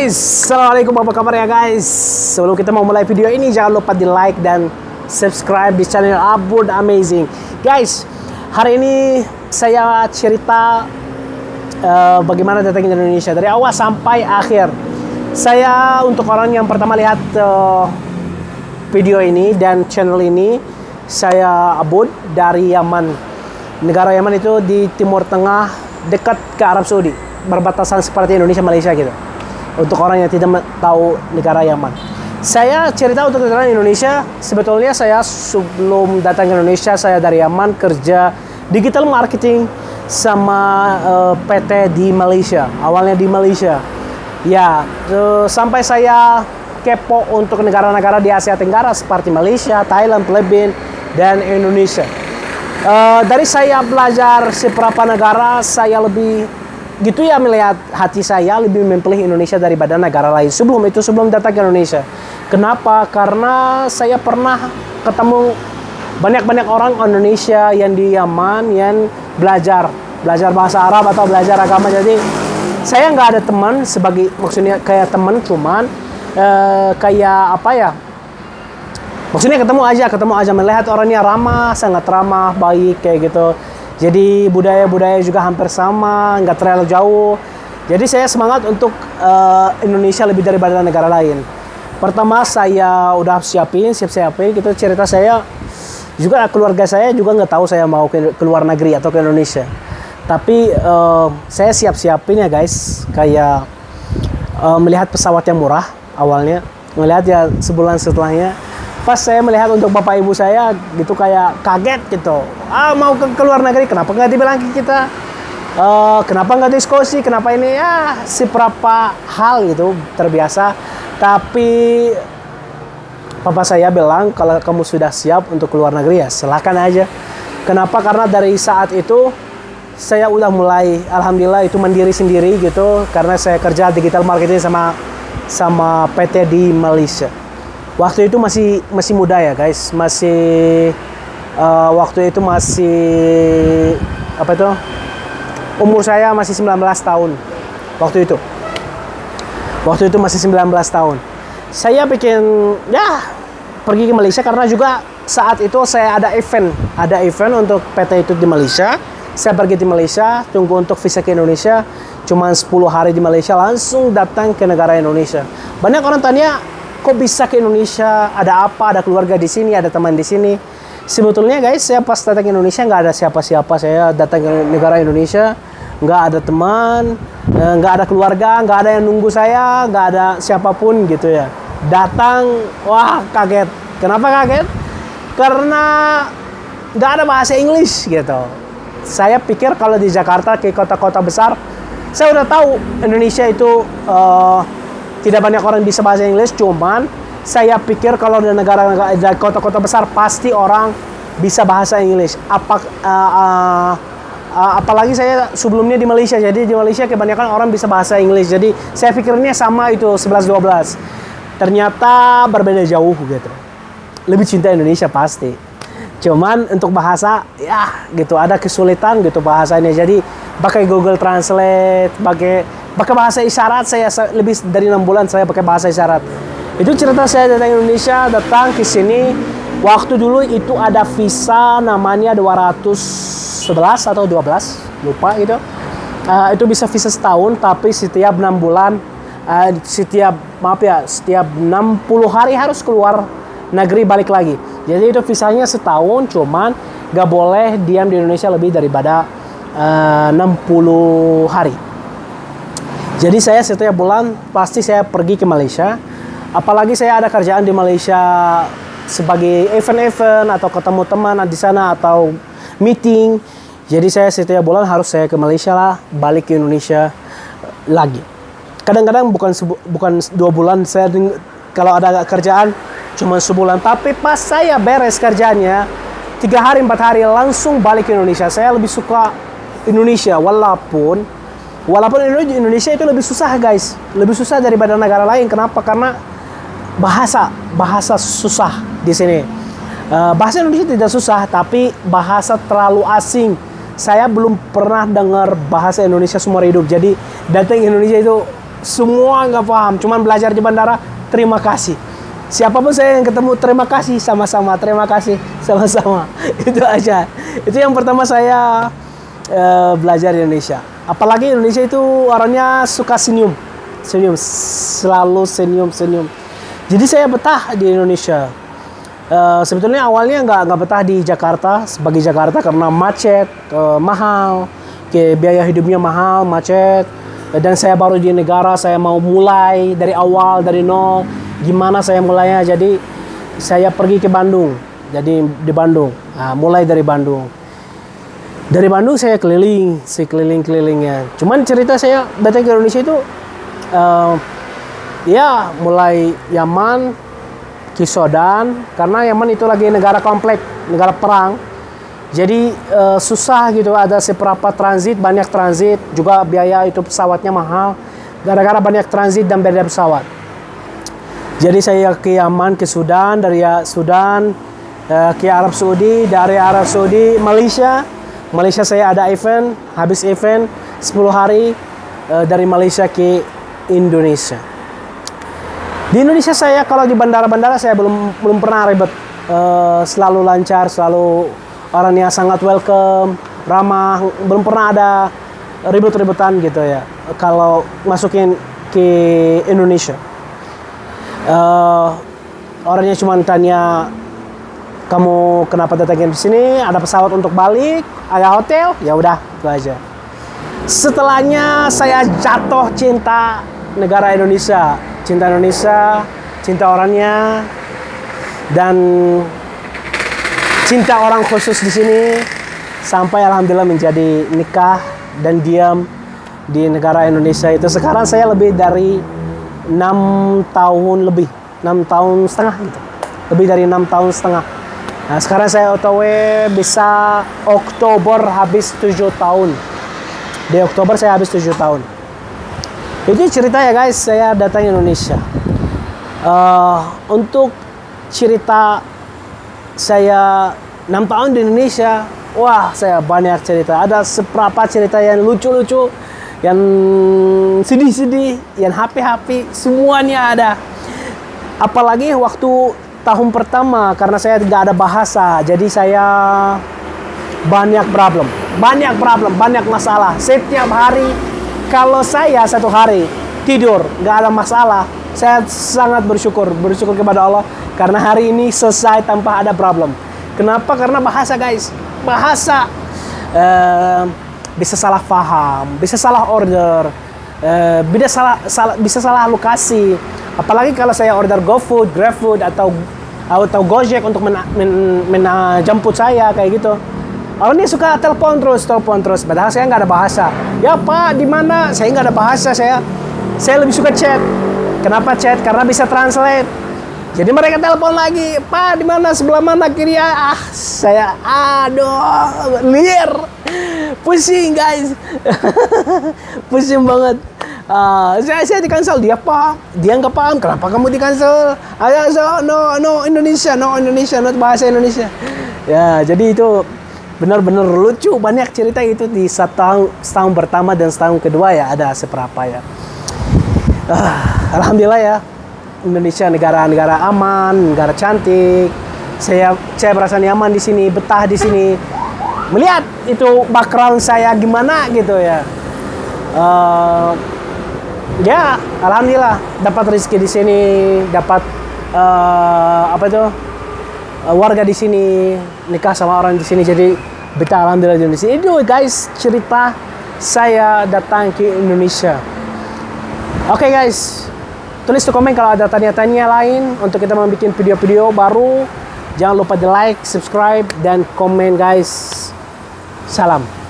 guys, assalamualaikum, apa kabar ya guys? Sebelum kita mau mulai video ini, jangan lupa di like dan subscribe di channel Abud Amazing. Guys, hari ini saya cerita bagaimana datang ke Indonesia dari awal sampai akhir. Saya untuk orang yang pertama lihat video ini dan channel ini, saya Abud dari Yaman. Negara Yaman itu di Timur Tengah, dekat ke Arab Saudi, berbatasan seperti Indonesia, Malaysia gitu. Untuk orang yang tidak tahu negara Yaman, saya cerita untuk negara Indonesia. Sebetulnya saya sebelum datang ke Indonesia, saya dari Yaman kerja digital marketing sama PT di Malaysia. Awalnya di Malaysia, ya sampai saya kepo untuk negara-negara di Asia Tenggara seperti Malaysia, Thailand, Filipina, dan Indonesia. Dari saya belajar seberapa negara, saya lebih gitu ya, melihat hati saya lebih memilih Indonesia daripada negara lain. Sebelum datang ke Indonesia. Kenapa? Karena saya pernah ketemu banyak orang Indonesia yang di Yaman yang belajar bahasa Arab atau belajar agama. Jadi saya nggak ada teman sebagai, maksudnya kayak teman, cuman kayak apa ya? Maksudnya ketemu aja melihat orangnya ramah, sangat ramah, baik kayak gitu. Jadi budaya juga hampir sama, nggak terlalu jauh. Jadi saya semangat untuk Indonesia lebih daripada negara lain. Pertama saya udah siapin gitu cerita saya. Juga keluarga saya juga nggak tahu saya mau ke luar negeri atau ke Indonesia. Tapi saya siapin ya guys. Kayak melihat pesawat yang murah awalnya. Melihat ya sebulan setelahnya. Pas saya melihat untuk bapak ibu saya gitu kayak kaget gitu. Mau ke luar negeri, kenapa nggak dibilang ke kita? Kenapa nggak diskusi? Kenapa ini? Ya seberapa hal gitu, terbiasa. Tapi papa saya bilang kalau kamu sudah siap untuk keluar negeri ya silakan aja. Kenapa? Karena dari saat itu saya udah mulai, alhamdulillah itu mandiri sendiri gitu. Karena saya kerja digital marketing sama PT di Malaysia. Waktu itu masih muda ya guys, waktu itu masih apa itu, umur saya masih 19 tahun waktu itu masih 19 tahun. Saya bikin ya pergi ke Malaysia karena juga saat itu saya ada event untuk PT itu di Malaysia. Saya pergi di Malaysia, tunggu untuk visa ke Indonesia, cuma 10 hari di Malaysia langsung datang ke negara Indonesia. Banyak orang tanya, kok bisa ke Indonesia? Ada apa? Ada keluarga di sini, ada teman di sini. Sebetulnya guys, saya pas datang ke Indonesia nggak ada siapa-siapa. Saya datang ke negara Indonesia, nggak ada teman, nggak ada keluarga, nggak ada yang nunggu saya, nggak ada siapapun gitu ya. Datang, wah kaget. Kenapa kaget? Karena nggak ada bahasa Inggris gitu. Saya pikir kalau di Jakarta, ke kota-kota besar, saya udah tahu Indonesia itu tidak banyak orang bisa bahasa Inggris, cuman saya pikir kalau di negara-negara, kota-kota besar pasti orang bisa bahasa Inggris. Apalagi saya sebelumnya di Malaysia, jadi di Malaysia kebanyakan orang bisa bahasa Inggris. Jadi saya pikirnya sama itu 11-12. Ternyata berbeda jauh gitu. Lebih cinta Indonesia pasti. Cuman untuk bahasa ya gitu ada kesulitan gitu bahasanya. Jadi pakai Google Translate, pakai bahasa isyarat. Saya lebih dari 6 bulan saya pakai bahasa isyarat. Itu cerita saya datang ke Indonesia, datang ke sini. Waktu dulu itu ada visa namanya 211 atau 12, lupa gitu. Itu bisa visa setahun, tapi setiap 6 bulan, setiap 60 hari harus keluar negeri balik lagi. Jadi itu visanya setahun, cuman gak boleh diam di Indonesia lebih daripada 60 hari. Jadi saya setiap bulan pasti saya pergi ke Malaysia. Apalagi saya ada kerjaan di Malaysia sebagai event-event atau ketemu teman di sana atau meeting. Jadi saya setiap bulan harus saya ke Malaysia lah, balik ke Indonesia lagi. Kadang-kadang bukan 2 bulan saya kalau ada kerjaan cuma sebulan. Tapi pas saya beres kerjanya 3 hari 4 hari langsung balik ke Indonesia. Saya lebih suka Indonesia walaupun Indonesia itu lebih susah guys, lebih susah daripada negara lain. Kenapa? Karena bahasa susah di sini. Bahasa Indonesia tidak susah, tapi bahasa terlalu asing. Saya belum pernah dengar bahasa Indonesia seumur hidup. Jadi datang ke Indonesia itu semua nggak paham. Cuman belajar di bandara, terima kasih. Siapapun saya yang ketemu, terima kasih sama-sama, terima kasih sama-sama. Itu aja. Itu yang pertama saya belajar di Indonesia. Apalagi Indonesia itu orangnya suka senyum, selalu senyum. Jadi saya betah di Indonesia. Sebetulnya awalnya nggak betah di Jakarta, sebagai Jakarta karena macet, mahal, biaya hidupnya mahal, macet. Dan saya baru di negara, saya mau mulai dari awal, dari nol. Gimana saya mulainya? Jadi saya pergi ke Bandung. Jadi di Bandung, mulai dari Bandung. Dari Bandung saya keliling-kelilingnya. Cuman cerita saya datang ke Indonesia itu, ya mulai Yaman, Kisodan, karena Yaman itu lagi negara konflik, negara perang. Jadi susah gitu, ada seberapa transit, banyak transit, juga biaya itu pesawatnya mahal, gara-gara banyak transit dan beda pesawat. Jadi saya ke Yaman, ke Sudan, dari Sudan ke Arab Saudi, dari Arab Saudi Malaysia saya ada event, habis event 10 hari dari Malaysia ke Indonesia. Di Indonesia saya kalau di bandara-bandara saya belum pernah ribet, selalu lancar, selalu orangnya sangat welcome, ramah, belum pernah ada ribut-ributan gitu ya. Kalau masukin ke Indonesia, orangnya cuma tanya, kamu kenapa datangin di sini? Ada pesawat untuk balik? Ada hotel? Ya udah, itu aja. Setelahnya saya jatuh cinta negara Indonesia, cinta orangnya, dan cinta orang khusus di sini, sampai alhamdulillah menjadi nikah dan diam di negara Indonesia itu. Sekarang saya lebih dari 6 tahun lebih, 6 tahun setengah gitu. Lebih dari 6 tahun setengah. Nah, sekarang saya OTW bisa Oktober habis 7 tahun. Di Oktober saya habis 7 tahun. Itu cerita ya guys, saya datang Indonesia. Untuk cerita saya 6 tahun di Indonesia, wah saya banyak cerita. Ada seberapa cerita yang lucu-lucu, yang sedih-sedih, yang happy-happy, semuanya ada. Apalagi waktu tahun pertama, karena saya tidak ada bahasa, jadi saya banyak problem, banyak masalah. Setiap hari, kalau saya satu hari tidur nggak ada masalah, saya sangat bersyukur kepada Allah karena hari ini selesai tanpa ada problem. Kenapa? Karena bahasa guys, bahasa bisa salah paham, bisa salah order, bisa salah lokasi. Apalagi kalau saya order GoFood, GrabFood atau Gojek untuk menjemput saya kayak gitu. Orangnya suka telepon terus. Padahal saya nggak ada bahasa. Ya Pak, di mana? Saya nggak ada bahasa. Saya lebih suka chat. Kenapa chat? Karena bisa translate. Jadi mereka telepon lagi, Pak, di mana? Sebelah mana? Kiri ya? Saya aduh, liar. Pusing guys. Pusing banget. Saya di cancel, dia nggak paham kenapa kamu di cancel. No Indonesia, not bahasa Indonesia. Ya, jadi itu benar-benar lucu, banyak cerita itu di setahun pertama dan setahun kedua ya, ada seberapa ya. Alhamdulillah ya, Indonesia negara aman, negara cantik. Saya merasa nyaman di sini, betah di sini. Melihat itu background saya gimana gitu ya. Ya, alhamdulillah dapat rezeki di sini, dapat warga di sini, nikah sama orang di sini, jadi betah alhamdulillah di Indonesia. Itu guys cerita saya datang ke Indonesia. Oke guys, tulis di komen kalau ada tanya-tanya lain untuk kita membuat video-video baru. Jangan lupa di like, subscribe, dan komen guys. Salam.